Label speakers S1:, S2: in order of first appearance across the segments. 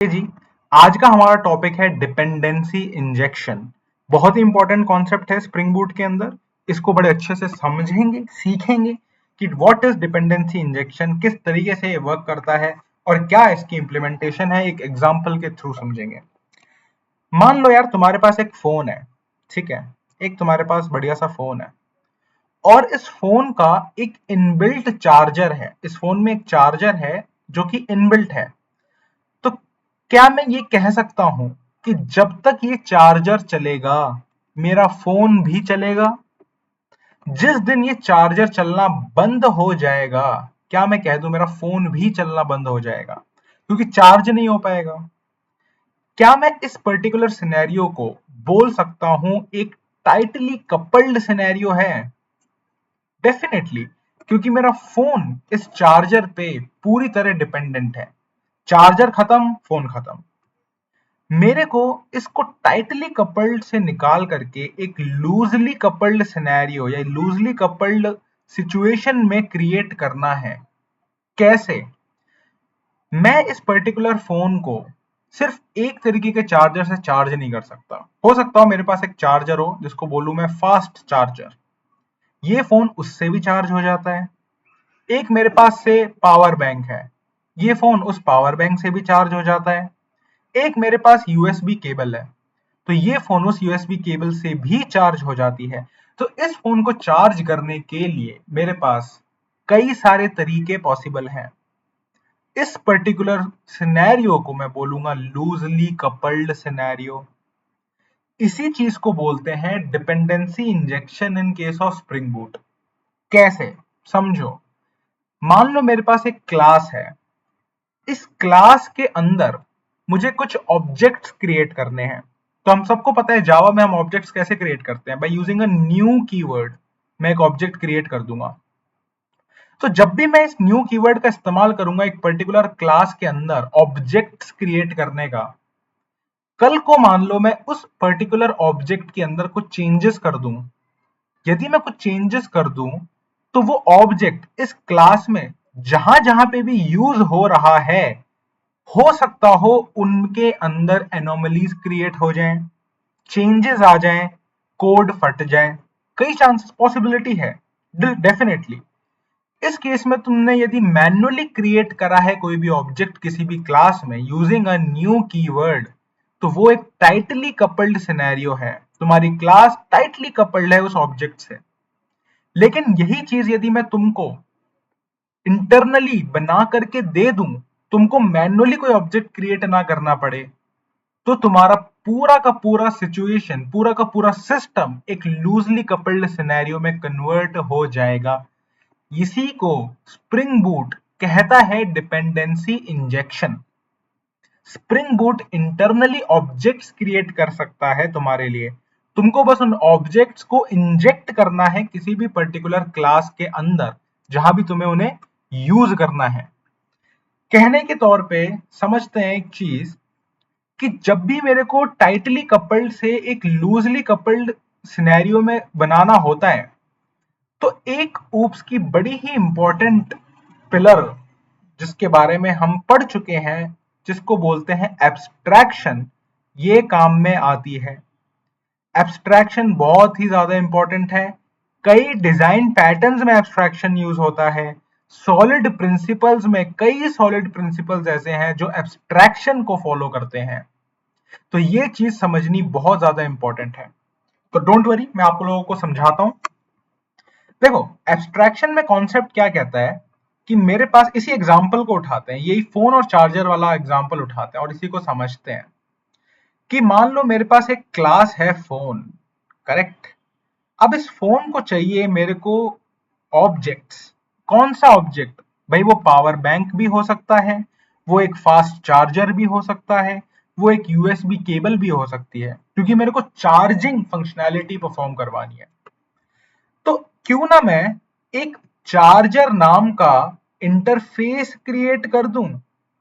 S1: जी, आज का हमारा टॉपिक है डिपेंडेंसी इंजेक्शन। बहुत ही इंपॉर्टेंट कॉन्सेप्ट है स्प्रिंग बूट के अंदर। इसको बड़े अच्छे से समझेंगे, सीखेंगे कि व्हाट इज डिपेंडेंसी इंजेक्शन, किस तरीके से ये वर्क करता है और क्या इसकी इम्प्लीमेंटेशन है, एक एग्जांपल के थ्रू समझेंगे। मान लो यार तुम्हारे पास एक फोन है, ठीक है, एक तुम्हारे पास बढ़िया सा फोन है और इस फोन का एक इनबिल्ट चार्जर है। इस फोन में एक चार्जर है जो कि इनबिल्ट है। तो क्या मैं ये कह सकता हूं कि जब तक ये चार्जर चलेगा मेरा फोन भी चलेगा? जिस दिन ये चार्जर चलना बंद हो जाएगा, क्या मैं कह दूं मेरा फोन भी चलना बंद हो जाएगा क्योंकि चार्ज नहीं हो पाएगा? क्या मैं इस पर्टिकुलर सिनेरियो को बोल सकता हूं एक टाइटली कपल्ड सिनेरियो है? डेफिनेटली, क्योंकि मेरा फोन इस चार्जर पे पूरी तरह डिपेंडेंट है। चार्जर खत्म, फोन खत्म। मेरे को इसको टाइटली कपल्ड से निकाल करके एक लूजली कपल्ड सिनेरियो या लूजली कपल्ड सिचुएशन में क्रिएट करना है। कैसे? मैं इस पर्टिकुलर फोन को सिर्फ एक तरीके के चार्जर से चार्ज नहीं कर सकता। हो सकता हो मेरे पास एक चार्जर हो जिसको बोलूं मैं फास्ट चार्जर, ये फोन उससे भी चार्ज हो जाता है। एक मेरे पास से पावर बैंक है, ये फोन उस पावर बैंक से भी चार्ज हो जाता है। एक मेरे पास यूएसबी केबल है, तो ये फोन उस यूएसबी केबल से भी चार्ज हो जाती है। तो इस फोन को चार्ज करने के लिए मेरे पास कई सारे तरीके पॉसिबल हैं। इस पर्टिकुलर सिनेरियो को मैं बोलूंगा लूजली कपल्ड सिनेरियो। इसी चीज को बोलते हैं dependency injection in case of spring boot. कैसे? समझो। मान लो मेरे पास एक क्लास है, इस क्लास के अंदर मुझे कुछ ऑब्जेक्ट्स क्रिएट करने हैं। तो हम सबको पता है जावा में हम ऑब्जेक्ट्स कैसे क्रिएट करते हैं, by using a new keyword. मैं एक ऑब्जेक्ट क्रिएट कर दूंगा। तो जब भी मैं इस न्यू कीवर्ड का इस्तेमाल करूंगा एक पर्टिकुलर क्लास के अंदर ऑब्जेक्ट्स क्रिएट करने का, कल को मान लो मैं उस पर्टिकुलर ऑब्जेक्ट के अंदर कुछ चेंजेस कर दूं। यदि मैं कुछ चेंजेस कर दूं तो वो ऑब्जेक्ट इस क्लास में जहां जहां पे भी यूज हो रहा है, हो सकता हो उनके अंदर एनोमलीज क्रिएट हो जाएं, चेंजेस आ जाएं, कोड फट जाए। कई चांसेस पॉसिबिलिटी है डेफिनेटली। इस केस में तुमने यदि मैन्युअली क्रिएट करा है कोई भी ऑब्जेक्ट किसी भी क्लास में यूजिंग अ न्यू कीवर्ड, तो वो एक टाइटली कपल्ड सिनेरियो है। तुम्हारी क्लास टाइटली कपल्ड है उस ऑब्जेक्ट से। लेकिन यही चीज यदि मैं तुमको इंटरनली बना करके दे दूं, तुमको मैन्युअली कोई ऑब्जेक्ट क्रिएट ना करना पड़े, तो तुम्हारा पूरा का पूरा सिचुएशन, पूरा का पूरा सिस्टम एक लूजली कपल्ड सिनेरियो में कन्वर्ट हो जाएगा। इसी को स्प्रिंग बूट कहता है dependency injection. Spring boot internally objects create कर सकता है तुम्हारे लिए। तुमको बस उन ऑब्जेक्ट्स को इंजेक्ट करना है किसी भी पर्टिकुलर क्लास के अंदर जहां भी तुम्हें उन्हें यूज करना है। कहने के तौर पे समझते हैं एक चीज कि जब भी मेरे को टाइटली कपल्ड से एक लूजली कपल्ड सिनेरियो में बनाना होता है, तो एक ऊप्स की बड़ी ही इंपॉर्टेंट पिलर जिसके बारे में हम पढ़ चुके हैं, जिसको बोलते हैं एब्स्ट्रैक्शन, ये काम में आती है। एब्स्ट्रैक्शन बहुत ही ज्यादा इंपॉर्टेंट है। कई डिजाइन पैटर्न्स में एब्स्ट्रैक्शन यूज होता है। सॉलिड प्रिंसिपल्स में कई सॉलिड प्रिंसिपल्स ऐसे हैं जो एब्स्ट्रैक्शन को फॉलो करते हैं। तो ये चीज समझनी बहुत ज्यादा इंपॉर्टेंट है। तो डोंट वरी, मैं आप लोगों को समझाता हूं। देखो, एब्स्ट्रैक्शन में कॉन्सेप्ट क्या कहता है कि मेरे पास इसी एग्जांपल को उठाते हैं, यही फोन और चार्जर वाला एग्जांपल उठाते हैं और इसी को समझते हैं कि मान लो मेरे पास एक क्लास है फोन, करेक्ट। अब इस फोन को चाहिए मेरे को ऑब्जेक्ट्स। कौन सा ऑब्जेक्ट? भाई वो पावर बैंक भी हो सकता है, वो एक फास्ट चार्जर भी हो सकता है, वो एक यूएसबी केबल भी हो सकती है, क्योंकि मेरे को चार्जिंग फंक्शनैलिटी परफॉर्म करवानी है। तो क्यों ना मैं एक चार्जर नाम का इंटरफेस क्रिएट कर दूं।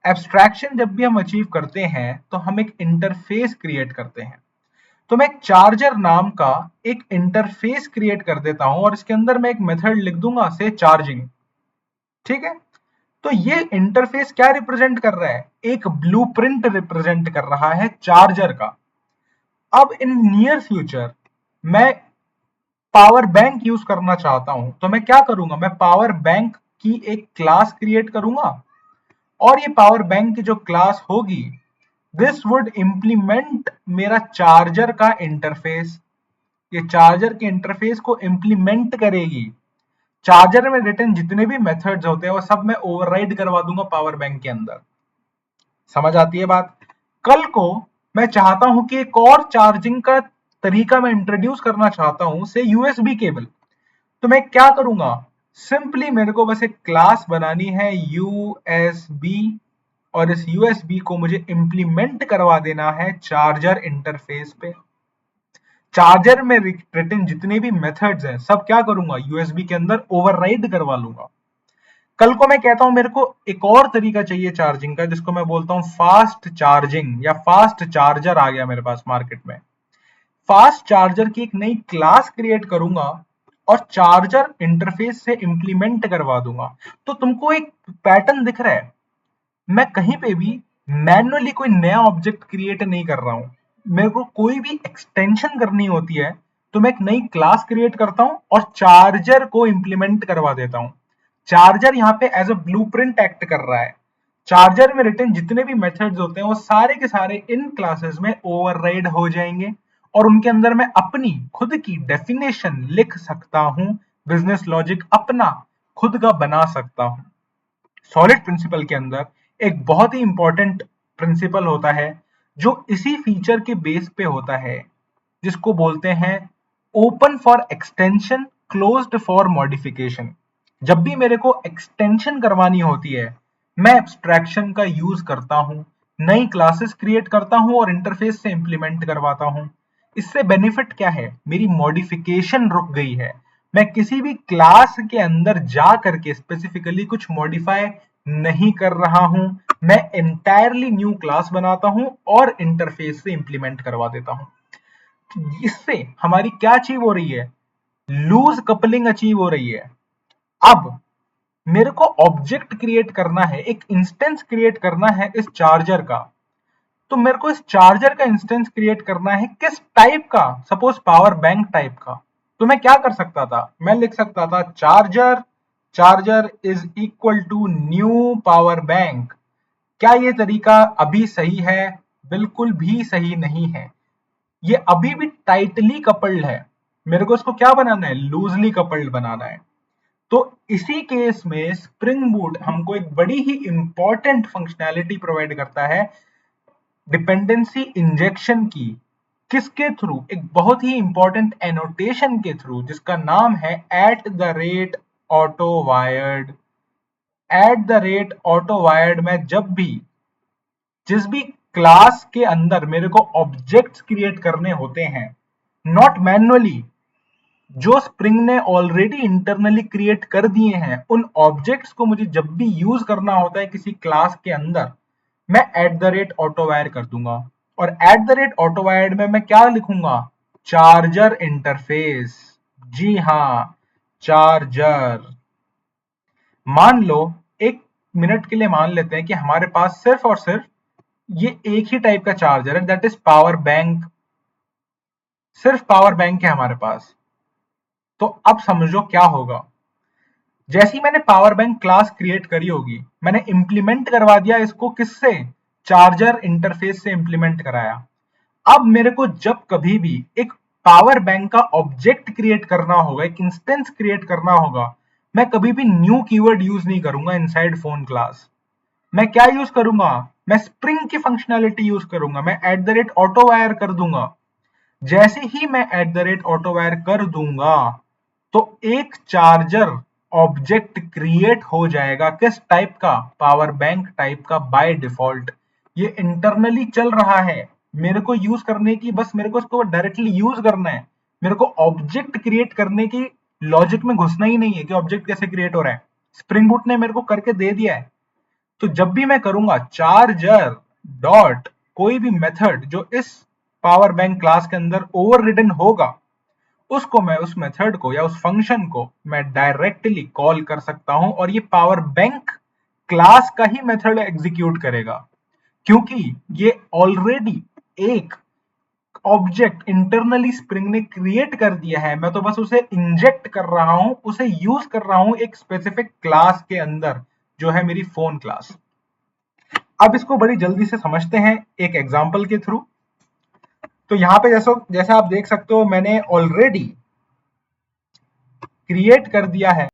S1: एब्स्ट्रैक्शन जब भी हम अचीव करते हैं तो हम एक इंटरफेस क्रिएट करते हैं। तो मैं एक चार्जर नाम का एक इंटरफेस क्रिएट कर देता हूं और इसके अंदर मैं एक मेथड लिख दूंगा से चार्जिंग, ठीक है। तो ये इंटरफेस क्या रिप्रेजेंट कर रहा है? एक ब्लूप्रिंट रिप्रेजेंट कर रहा है चार्जर का। अब इन नियर फ्यूचर मैं पावर बैंक यूज करना चाहता हूं, तो मैं क्या करूंगा? मैं पावर बैंक की एक क्लास क्रिएट करूंगा, और ये पावर बैंक की जो क्लास होगी, दिस वुड इम्प्लीमेंट मेरा चार्जर का इंटरफेस। ये चार्जर के इंटरफेस को इम्प्लीमेंट करेगी। चार्जर में रिटर्न जितने भी मेथड्स होते हैं वो सब मैं ओवरराइड करवा दूंगा पावर बैंक के अंदर। समझ आती है बात? कल को मैं चाहता हूं कि एक और चार्जिंग का तरीका मैं इंट्रोड्यूस करना चाहता हूं, से यूएसबी केबल। तो मैं क्या करूंगा? सिंपली मेरे को बस एक क्लास बनानी है यूएसबी, और इस यूएसबी को मुझे इंप्लीमेंट करवा देना है चार्जर इंटरफेस पे। चार्जर में रिटर्न जितने भी मेथड्स हैं सब क्या करूंगा? यूएसबी के अंदर ओवरराइड करवा लूंगा। कल को मैं कहता हूं मेरे को एक और तरीका चाहिए चार्जिंग का, जिसको मैं बोलता हूं फास्ट चार्जिंग, या फास्ट चार्जर आ गया मेरे पास मार्केट में। फास्ट चार्जर की एक नई क्लास क्रिएट करूंगा और चार्जर इंटरफेस से इंप्लीमेंट करवा दूंगा। तो तुमको एक पैटर्न दिख रहा है? मैं कहीं पे भी मैन्युअली कोई नया ऑब्जेक्ट क्रिएट नहीं कर रहा हूं। मेरे को कोई भी एक्सटेंशन करनी होती है तो मैं एक नई क्लास क्रिएट करता हूं और चार्जर को इंप्लीमेंट करवा देता हूं। चार्जर यहाँ पे एज अ ब्लूप्रिंट एक्ट कर रहा है। चार्जर में रिटर्न जितने भी मेथड्स होते हैं वो सारे के सारे इन क्लासेस में ओवरराइड हो जाएंगे, और उनके अंदर मैं अपनी खुद की डेफिनेशन लिख सकता हूं। बिजनेस लॉजिक अपना खुद का बना सकता हूं। सॉलिड प्रिंसिपल के अंदर एक बहुत ही इंपॉर्टेंट प्रिंसिपल होता है जो इसी फीचर के बेस पे होता है, जिसको बोलते हैं open for extension, closed for modification. जब भी मेरे को एक्सटेंशन करवानी होती है, मैं एब्स्ट्रैक्शन का यूज करता हूं, नई क्लासेस क्रिएट करता हूं और इंटरफेस से इंप्लीमेंट करवाता हूं। इससे बेनिफिट क्या है? मेरी मॉडिफिकेशन रुक गई है। मैं किसी भी क्लास के अंदर जा करके स्पेसिफिकली कुछ मॉडिफाई नहीं कर रहा हूं। मैं एंटायरली न्यू क्लास बनाता हूं और इंटरफेस से इंप्लीमेंट करवा देता हूं। इससे हमारी क्या अचीव हो रही है? लूज कपलिंग अचीव हो रही है। अब मेरे को ऑब्जेक्ट क्रिएट करना है, एक इंस्टेंस क्रिएट करना है इस चार्जर का। तो मेरे को इस चार्जर का इंस्टेंस क्रिएट करना है किस टाइप का? सपोज पावर बैंक टाइप का। तो मैं क्या कर सकता था? मैं लिख सकता था charger, charger is equal to new power bank. क्या ये तरीका अभी सही है? बिल्कुल भी सही नहीं है। ये अभी भी टाइटली कपल्ड है। मेरे को इसको क्या बनाना है? लूजली कपल्ड बनाना है। तो इसी केस में स्प्रिंग बूट हमको एक बड़ी ही इंपॉर्टेंट फंक्शनैलिटी प्रोवाइड करता है, डिपेंडेंसी इंजेक्शन की। किसके थ्रू? एक बहुत ही इंपॉर्टेंट एनोटेशन के थ्रू, जिसका नाम है at the rate auto wired. At the rate auto wired में जब भी जिस भी क्लास के अंदर मेरे को ऑब्जेक्ट्स क्रिएट करने होते हैं, नॉट मैन्युअली, जो स्प्रिंग ने ऑलरेडी इंटरनली क्रिएट कर दिए हैं, उन ऑब्जेक्ट्स को मुझे जब भी यूज करना होता है किसी क्लास के अंदर, मैं at the rate auto wire कर दूंगा। और at the rate auto wired में मैं क्या लिखूंगा? Charger interface. जी हाँ, चार्जर। मान लो, एक मिनट के लिए मान लेते हैं कि हमारे पास सिर्फ और सिर्फ ये एक ही टाइप का चार्जर है, दैट इज पावर बैंक। सिर्फ पावर बैंक है हमारे पास। तो अब समझो क्या होगा। जैसे ही मैंने पावर बैंक क्लास क्रिएट करी होगी, मैंने इंप्लीमेंट करवा दिया इसको किससे? चार्जर इंटरफेस से इंप्लीमेंट कराया। अब मेरे को जब कभी भी एक पावर बैंक का ऑब्जेक्ट क्रिएट करना होगा, एक इंस्टेंस क्रिएट करना होगा, मैं कभी भी न्यू कीवर्ड यूज नहीं करूंगा इनसाइड फोन क्लास। मैं क्या यूज करूंगा? मैं स्प्रिंग की फंक्शनैलिटी यूज करूंगा। मैं at the rate auto wire कर दूंगा। जैसे ही मैं at the rate auto wire कर दूंगा, तो एक चार्जर ऑब्जेक्ट क्रिएट हो जाएगा। किस टाइप का? पावर बैंक टाइप का बाय डिफॉल्ट। ये इंटरनली चल रहा है। मेरे को यूज करने की, बस मेरे को इसको डायरेक्टली यूज करना है। मेरे को ऑब्जेक्ट क्रिएट करने की लॉजिक में घुसना ही नहीं है कि ऑब्जेक्ट कैसे क्रिएट हो रहा है। स्प्रिंग बूट ने मेरे को करके दे दिया है। तो जब भी मैं करूंगा चार्जर डॉट कोई भी मेथड जो इस पावर बैंक क्लास के अंदर ओवर रिडन होगा, उसको मैं, उस मेथड को या उस फंक्शन को मैं डायरेक्टली कॉल कर सकता हूं, और ये पावर बैंक क्लास का ही मेथड एग्जीक्यूट करेगा, क्योंकि ये ऑलरेडी एक ऑब्जेक्ट इंटरनली स्प्रिंग ने क्रिएट कर दिया है, मैं तो बस उसे इंजेक्ट कर रहा हूं, उसे यूज कर रहा हूं एक स्पेसिफिक क्लास के अंदर, जो है मेरी फोन क्लास। अब इसको बड़ी जल्दी से समझते हैं एक एग्जांपल के थ्रू। तो यहाँ पे जैसा आप देख सकते हो, मैंने ऑलरेडी क्रिएट कर दिया है।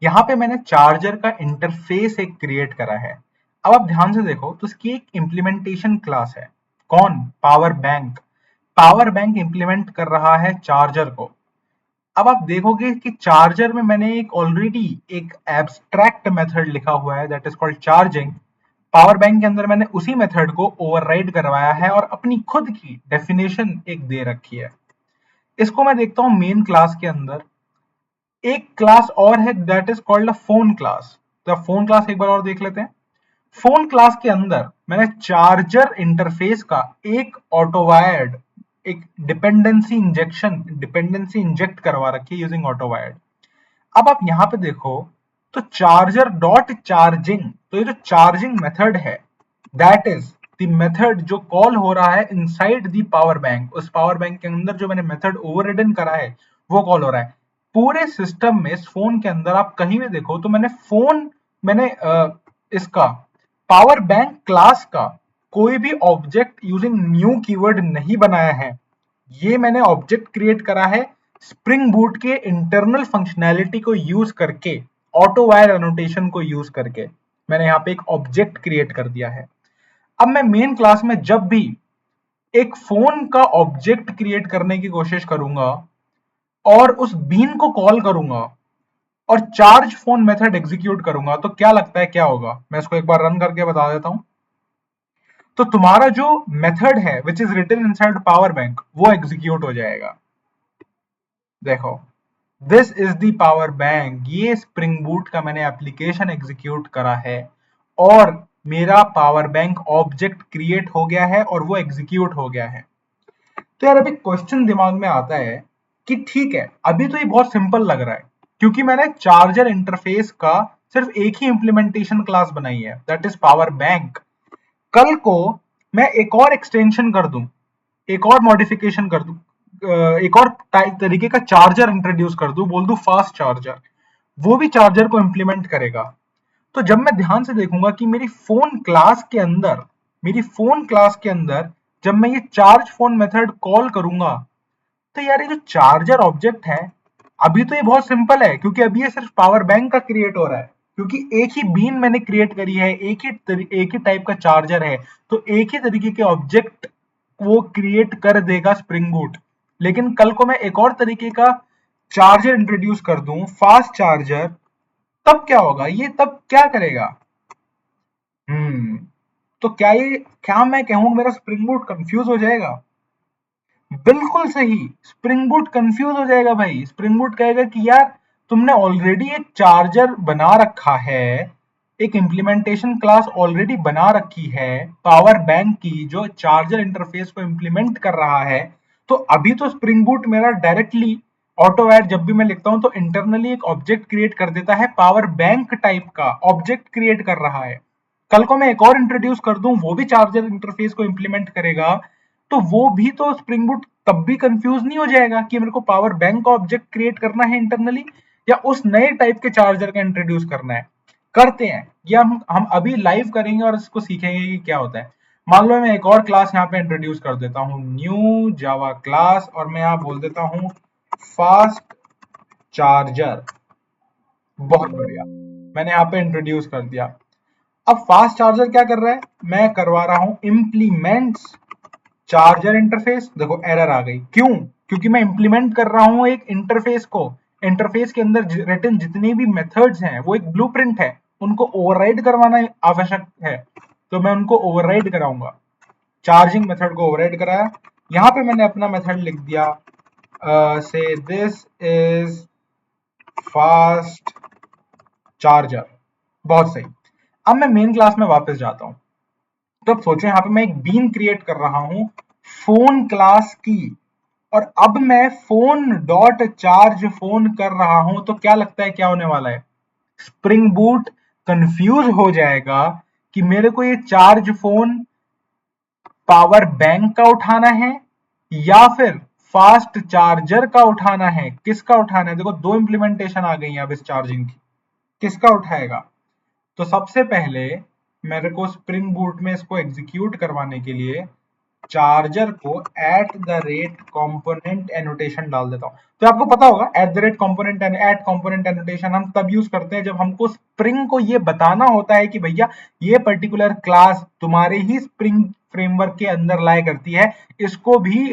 S1: यहाँ पे मैंने चार्जर का इंटरफेस एक क्रिएट करा है। अब आप ध्यान से देखो तो इसकी एक इम्प्लीमेंटेशन क्लास है। कौन? Power bank. Power bank implement कर रहा है चार्जर को। अब आप देखोगे कि चार्जर में मैंने एक ऑलरेडी एक एब्स्ट्रैक्ट मेथड लिखा हुआ है, that is called charging. Power bank के अंदर मैंने उसी मेथड को ओवरराइड करवाया है और अपनी खुद की डेफिनेशन एक दे रखी है। इसको मैं देखता हूं मेन क्लास के अंदर। एक क्लास और है that is called a phone class. तो फोन क्लास एक बार और देख लेते हैं। फोन क्लास के अंदर मैंने चार्जर इंटरफेस का एक ऑटोवायर्ड एक डिपेंडेंसी इंजेक्ट करवा रखी है यूजिंग ऑटोवायर्ड। अब आप यहाँ पे देखो तो चार्जर डॉट चार्जिंग, तो ये जो चार्जिंग मेथड है दैट इज द मेथड जो कॉल हो रहा है इनसाइड द पावर बैंक। उस पावर बैंक के अंदर जो मैंने मेथड ओवररिडन करा है वो कॉल हो रहा है। पूरे सिस्टम में इस फोन के अंदर आप कहीं भी देखो तो मैंने इसका पावर बैंक क्लास का कोई भी ऑब्जेक्ट यूजिंग न्यू कीवर्ड नहीं बनाया है। ये मैंने ऑब्जेक्ट क्रिएट करा है स्प्रिंग बूट के इंटरनल फंक्शनैलिटी को यूज करके, ऑटो वायर एनोटेशन को यूज करके मैंने यहाँ पे एक ऑब्जेक्ट क्रिएट कर दिया है। अब मैं मेन क्लास में जब भी एक फोन का ऑब्जेक्ट क्रिएट करने की कोशिश करूंगा और उस बीन को कॉल करूंगा और चार्ज फोन मेथड एग्जीक्यूट करूंगा, तो क्या लगता है क्या होगा? मैं इसको एक बार रन करके बता देता हूं। तो तुम्हारा जो मेथड है which is written inside power bank वो एग्जीक्यूट हो जाएगा। देखो, this is the power bank. ये स्प्रिंग बूट का मैंने एप्लीकेशन एग्जीक्यूट करा है और मेरा पावर बैंक ऑब्जेक्ट क्रिएट हो गया है और वो एग्जीक्यूट हो गया है। तो यार अभी क्वेश्चन दिमाग में आता है कि ठीक है, अभी तो ये बहुत सिंपल लग रहा है क्योंकि मैंने चार्जर इंटरफेस का सिर्फ एक ही इंप्लीमेंटेशन क्लास बनाई है दैट इज पावर बैंक। कल को मैं एक और एक्सटेंशन कर दूं, एक और मॉडिफिकेशन कर दूं, एक और तरीके का चार्जर इंट्रोड्यूस कर दूं, बोल दूं फास्ट चार्जर, वो भी चार्जर को इंप्लीमेंट करेगा। तो जब मैं ध्यान से देखूंगा कि मेरी फोन क्लास के अंदर जब मैं ये चार्ज फोन मेथड कॉल करूंगा, तो यार ये जो चार्जर ऑब्जेक्ट है अभी तो ये बहुत सिंपल है क्योंकि अभी ये सिर्फ पावर बैंक का क्रिएट हो रहा है, क्योंकि एक ही बीन मैंने क्रिएट करी है, एक ही टाइप का चार्जर है, तो एक ही तरीके के ऑब्जेक्ट वो क्रिएट कर देगा स्प्रिंग बूट। लेकिन कल को मैं एक और तरीके का चार्जर इंट्रोड्यूस कर दूं, फास्ट चार्जर, तब क्या होगा? ये तब क्या करेगा? हम्म तो क्या मैं कहूं मेरा स्प्रिंग बूट कंफ्यूज हो जाएगा? बिल्कुल सही, स्प्रिंग बूट कंफ्यूज हो जाएगा भाई। स्प्रिंग बूट कहेगा कि यार तुमने ऑलरेडी एक चार्जर बना रखा है, एक इम्प्लीमेंटेशन क्लास ऑलरेडी बना रखी है पावर बैंक की जो चार्जर इंटरफेस को इम्प्लीमेंट कर रहा है। तो अभी तो स्प्रिंग बूट मेरा डायरेक्टली ऑटो ऐड जब भी मैं लिखता हूं तो इंटरनली एक ऑब्जेक्ट क्रिएट कर देता है, पावर बैंक टाइप का ऑब्जेक्ट क्रिएट कर रहा है। कल को मैं एक और इंट्रोड्यूस कर दूं, वो भी चार्जर इंटरफेस को इम्प्लीमेंट करेगा, तो वो भी तो स्प्रिंग बूट तब भी कंफ्यूज नहीं हो जाएगा कि मेरे को पावर बैंक का ऑब्जेक्ट क्रिएट करना है इंटरनली या उस नए टाइप के चार्जर का इंट्रोड्यूस करना है। करते हैं या हम अभी लाइव करेंगे और इसको सीखेंगे कि क्या होता है। मान लो मैं एक और क्लास यहाँ पे इंट्रोड्यूस कर देता हूँ, न्यू जावा क्लास, और मैं यहाँ बोल देता हूँ फास्ट चार्जर। बहुत बढ़िया, मैंने यहाँ पे इंट्रोड्यूस कर दिया। अब फास्ट चार्जर क्या कर रहा है? मैं करवा रहा हूं इम्प्लीमेंट्स चार्जर इंटरफेस। देखो एरर आ गई, क्यों? क्योंकि मैं इंप्लीमेंट कर रहा हूं एक इंटरफेस को। इंटरफेस के अंदर रिटन जितने भी मेथड्स हैं वो एक ब्लूप्रिंट है, उनको ओवरराइड करवाना आवश्यक है, तो मैं उनको ओवरराइड कराऊंगा। चार्जिंग मेथड को ओवरराइड कराया, यहाँ पे मैंने अपना मेथड लिख दिया, से दिस इज फास्ट चार्जर। बहुत सही। अब मैं मेन क्लास में वापस जाता हूं। तो अब सोचो यहाँ पे मैं एक बीन क्रिएट कर रहा हूं फोन क्लास की, और अब मैं फोन डॉट चार्ज फोन कर रहा हूं, तो क्या लगता है क्या होने वाला है? स्प्रिंग बूट कंफ्यूज हो जाएगा कि मेरे को ये चार्ज फोन पावर बैंक का उठाना है या फिर फास्ट चार्जर का उठाना है। किसका उठाना है? देखो दो इम्प्लीमेंटेशन आ गई है अब इस चार्जिंग की, किसका उठाएगा? तो सबसे पहले मेरे को स्प्रिंग बूट में इसको एग्जीक्यूट करवाने के लिए चार्जर को at the rate component annotation डाल देता हूं। तो आपको पता होगा at the rate component eight component annotation हम तब यूज करते हैं जब हमको स्प्रिंग को ये बताना होता है कि भैया ये पर्टिकुलर क्लास तुम्हारे ही स्प्रिंग फ्रेमवर्क के अंदर लाया करती है, इसको भी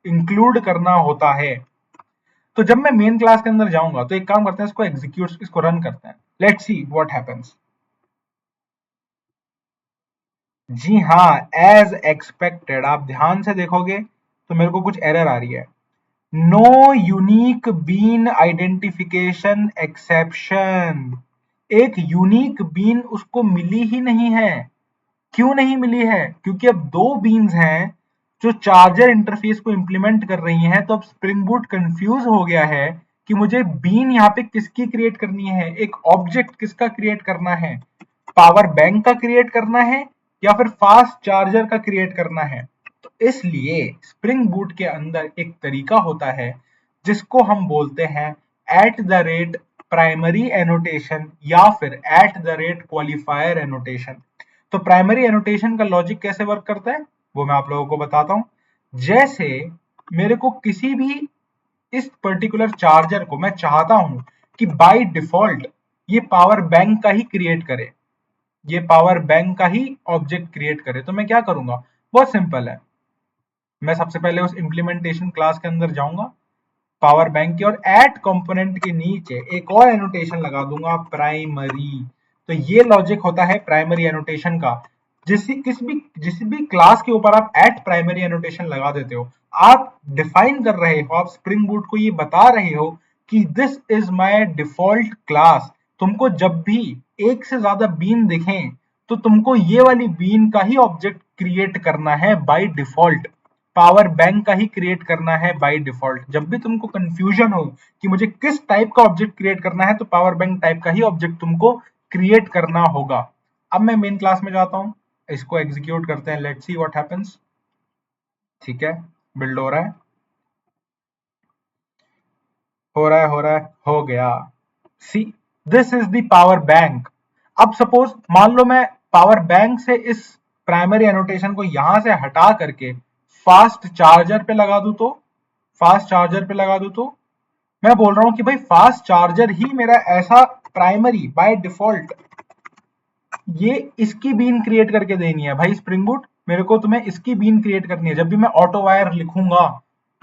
S1: इंक्लूड करना होता है। तो जब मैं मेन क्लास के अंदर जाऊंगा तो एक काम करते हैं, इसको एग्जीक्यूट, इसको रन करते हैं। Let's see what happens. जी हाँ, एज एक्सपेक्टेड आप ध्यान से देखोगे तो मेरे को कुछ एरर आ रही है। No unique bean identification exception. एक यूनिक बीन उसको मिली ही नहीं है। क्यों नहीं मिली है? क्योंकि अब दो बीन्स हैं जो चार्जर इंटरफेस को इंप्लीमेंट कर रही हैं। तो अब स्प्रिंग बूट कंफ्यूज हो गया है कि मुझे बीन यहाँ पे किसकी क्रिएट करनी है, एक ऑब्जेक्ट किसका क्रिएट करना है, पावर बैंक का क्रिएट करना है या फिर फास्ट चार्जर का क्रिएट करना है। तो इसलिए स्प्रिंग बूट के अंदर एक तरीका होता है जिसको हम बोलते हैं at the rate primary annotation या फिर at the rate qualifier annotation. तो प्राइमरी एनोटेशन का लॉजिक कैसे वर्क करता है वो मैं आप लोगों को बताता हूं। जैसे मेरे को किसी भी इस पर्टिकुलर चार्जर को मैं चाहता हूं कि बाय डिफॉल्ट ये पावर बैंक का ही क्रिएट करे, ये पावर बैंक का ही ऑब्जेक्ट क्रिएट करे। तो मैं क्या करूंगा? बहुत सिंपल है, मैं सबसे पहले उस इंप्लीमेंटेशन क्लास के अंदर जाऊंगा, पावर बैंक की, और एट कंपोनेंट के नीचे एक और एनोटेशन लगा दूंगा, प्राइमरी। तो ये लॉजिक होता है प्राइमरी एनोटेशन का। जिस भी क्लास के ऊपर आप एट प्राइमरी एनोटेशन लगा देते हो, आप डिफाइन कर रहे हो, आप स्प्रिंग बूट को ये बता रहे हो कि this is my default class. तुमको जब भी एक से ज्यादा बीन दिखें तो तुमको ये वाली बीन का ही ऑब्जेक्ट क्रिएट करना है बाय डिफॉल्ट, पावर बैंक का ही क्रिएट करना है बाय डिफॉल्ट। जब भी तुमको कंफ्यूजन हो कि मुझे किस टाइप का ऑब्जेक्ट क्रिएट करना है तो पावर बैंक टाइप का ही ऑब्जेक्ट तुमको क्रिएट करना होगा। अब मैं मेन क्लास में जाता हूं, इसको एग्जीक्यूट करते हैं, लेट्स सी व्हाट हैपेंस। ठीक है, बिल्ड हो रहा है, हो गया। See, this is the power bank. अब सपोज मान लो मैं पावर बैंक से इस प्राइमरी एनोटेशन को यहां से हटा करके फास्ट चार्जर पे लगा दूं तो, फास्ट चार्जर पे लगा दूं तो मैं बोल रहा हूं कि भाई फास्ट चार्जर ही मेरा ऐसा प्राइमरी बाय डिफॉल्ट ये इसकी बीन क्रिएट करके देनी है। भाई स्प्रिंग बूट मेरे को तुम्हें इसकी बीन क्रिएट करनी है। जब भी मैं ऑटो वायर लिखूंगा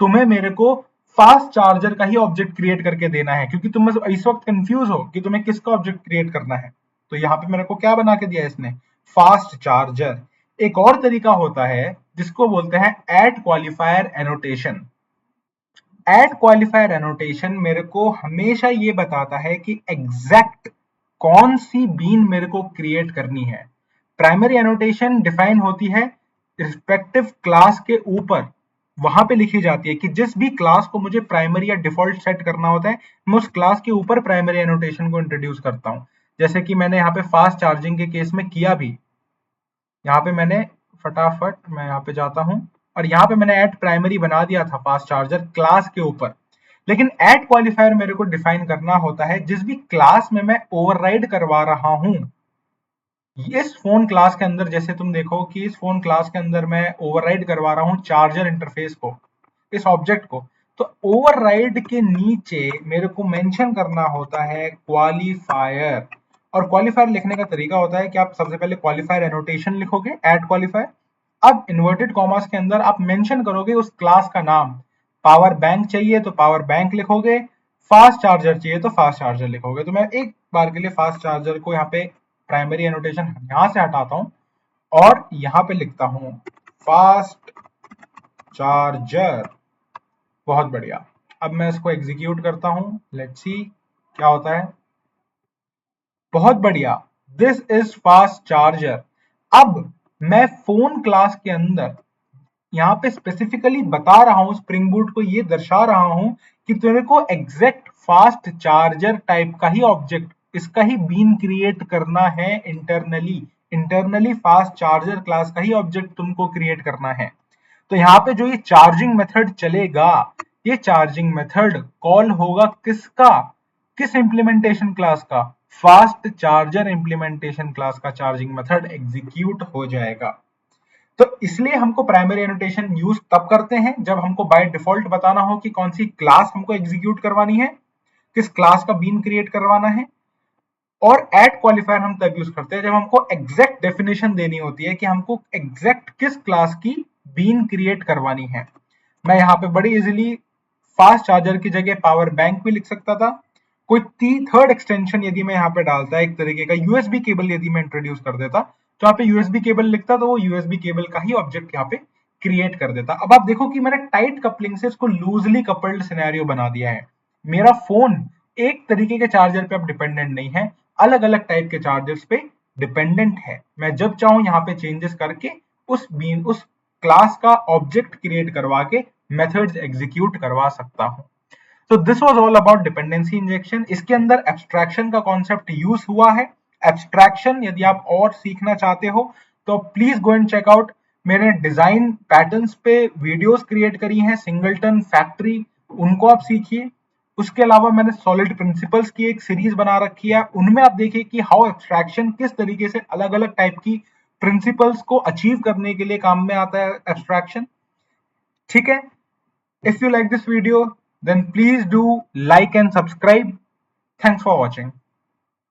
S1: तुम्हें मेरे को फास्ट चार्जर का ही ऑब्जेक्ट क्रिएट करके देना है, क्योंकि तुम इस वक्त कंफ्यूज हो कि तुम्हें किसका ऑब्जेक्ट क्रिएट करना है। तो यहाँ पे मेरे को क्या बना के दिया इसने? Fast charger. एक और तरीका होता है जिसको बोलते हैं at qualifier annotation. At qualifier annotation मेरे को हमेशा ये बताता है कि एग्जैक्ट कौन सी बीन मेरे को क्रिएट करनी है। प्राइमरी एनोटेशन डिफाइन होती है रिस्पेक्टिव क्लास के ऊपर, वहां पे लिखी जाती है कि जिस भी क्लास को मुझे प्राइमरी या डिफॉल्ट सेट करना होता है मैं उस क्लास के ऊपर प्राइमरी एनोटेशन को इंट्रोड्यूस करता हूं। जैसे कि मैंने यहाँ पे फास्ट चार्जिंग के केस में किया भी, यहाँ पे मैंने फटाफट मैं यहाँ पे जाता हूँ और यहाँ पे मैंने एट प्राइमरी बना दिया था फास्ट चार्जर क्लास के ऊपर। लेकिन एट क्वालिफायर मेरे को डिफाइन करना होता है जिस भी क्लास में मैं ओवरराइड करवा रहा हूँ। इस फोन क्लास के अंदर जैसे तुम देखो कि इस फोन क्लास के अंदर मैं ओवरराइड करवा रहा हूँ चार्जर इंटरफेस को, इस ऑब्जेक्ट को। तो ओवरराइड के नीचे मेरे को मेंशन करना होता है क्वालिफायर। और क्वालिफायर लिखने का तरीका होता है कि आप सबसे पहले क्वालिफायर एनोटेशन लिखोगे एट क्वालिफायर, अब इन्वर्टेड कॉमास के अंदर आप मेंशन करोगे उस क्लास का नाम। पावर बैंक चाहिए तो पावर बैंक लिखोगे, फास्ट चार्जर चाहिए तो फास्ट चार्जर लिखोगे। तो मैं एक बार के लिए फास्ट चार्जर को यहाँ पे प्राइमरी एनोटेशन यहां से हटाता हूं और यहाँ पे लिखता हूं फास्ट चार्जर। बहुत बढ़िया। अब मैं इसको एग्जीक्यूट करता हूं, लेट्स सी क्या होता है। बहुत बढ़िया, दिस इज फास्ट चार्जर। अब मैं फोन क्लास के अंदर यहाँ पे स्पेसिफिकली बता रहा हूँ, स्प्रिंग बूट को ये दर्शा रहा हूँ कि तेरे को एग्जैक्ट फास्ट चार्जर टाइप का ही ऑब्जेक्ट इसका ही बीन क्रिएट करना है इंटरनली फास्ट चार्जर क्लास का ही ऑब्जेक्ट तुमको क्रिएट करना है। तो यहाँ पे जो ये चार्जिंग मेथड चलेगा, ये चार्जिंग मेथड कॉल होगा किसका, किस इंप्लीमेंटेशन क्लास का, फास्ट चार्जर इंप्लीमेंटेशन क्लास का चार्जिंग मेथड एग्जीक्यूट हो जाएगा। तो इसलिए हमको प्राइमरी एनोटेशन यूज तब करते हैं जब हमको बाय डिफॉल्ट बताना हो कि कौन सी क्लास हमको एग्जीक्यूट करवानी है, किस क्लास का बीन क्रिएट करवाना है। और एट क्वालिफायर हम तब यूज करते हैं जब हमको एग्जैक्ट डेफिनेशन देनी होती है कि हमको एग्जैक्ट किस क्लास की बीन क्रिएट करवानी है। मैं यहाँ पे बड़ी इजीली फास्ट चार्जर की जगह पावर बैंक भी लिख सकता था। कोई थर्ड एक्सटेंशन यदि मैं यहाँ पे डालता, एक तरीके का यूएसबी केबल यदि मैं इंट्रोड्यूस कर देता, तो यहाँ पे यूएसबी केबल लिखता तो वो यूएसबी केबल का ही ऑब्जेक्ट यहाँ पे क्रिएट कर देता। अब आप देखो कि मैंने टाइट कपलिंग से इसको लूजली कपल्ड सिनेरियो बना दिया है। मेरा फोन एक तरीके के चार्जर पे अब डिपेंडेंट नहीं है, अलग अलग टाइप के चार्जर्स पे डिपेंडेंट है। मैं जब चाहूं यहाँ पे चेंजेस करके उस क्लास का ऑब्जेक्ट क्रिएट करवा के मेथड्स एग्जीक्यूट करवा सकता हूं। तो this was all about dependency injection. इसके अंदर एब्स्ट्रैक्शन का कॉन्सेप्ट यूज हुआ है। एब्स्ट्रैक्शन यदि आप और सीखना चाहते हो तो please go and check out. मैंने डिजाइन पैटर्न्स पे वीडियोस क्रिएट करी हैं, सिंगलटन फैक्ट्री, उनको आप सीखिए। उसके अलावा मैंने सॉलिड प्रिंसिपल्स की एक सीरीज बना रखी है, उनमें आप देखिए कि हाउ एब्स्ट्रैक्शन किस तरीके से अलग अलग टाइप की प्रिंसिपल्स को अचीव करने के लिए काम में आता है एब्स्ट्रैक्शन। ठीक है, if you like this video then please do like and subscribe. Thanks for watching.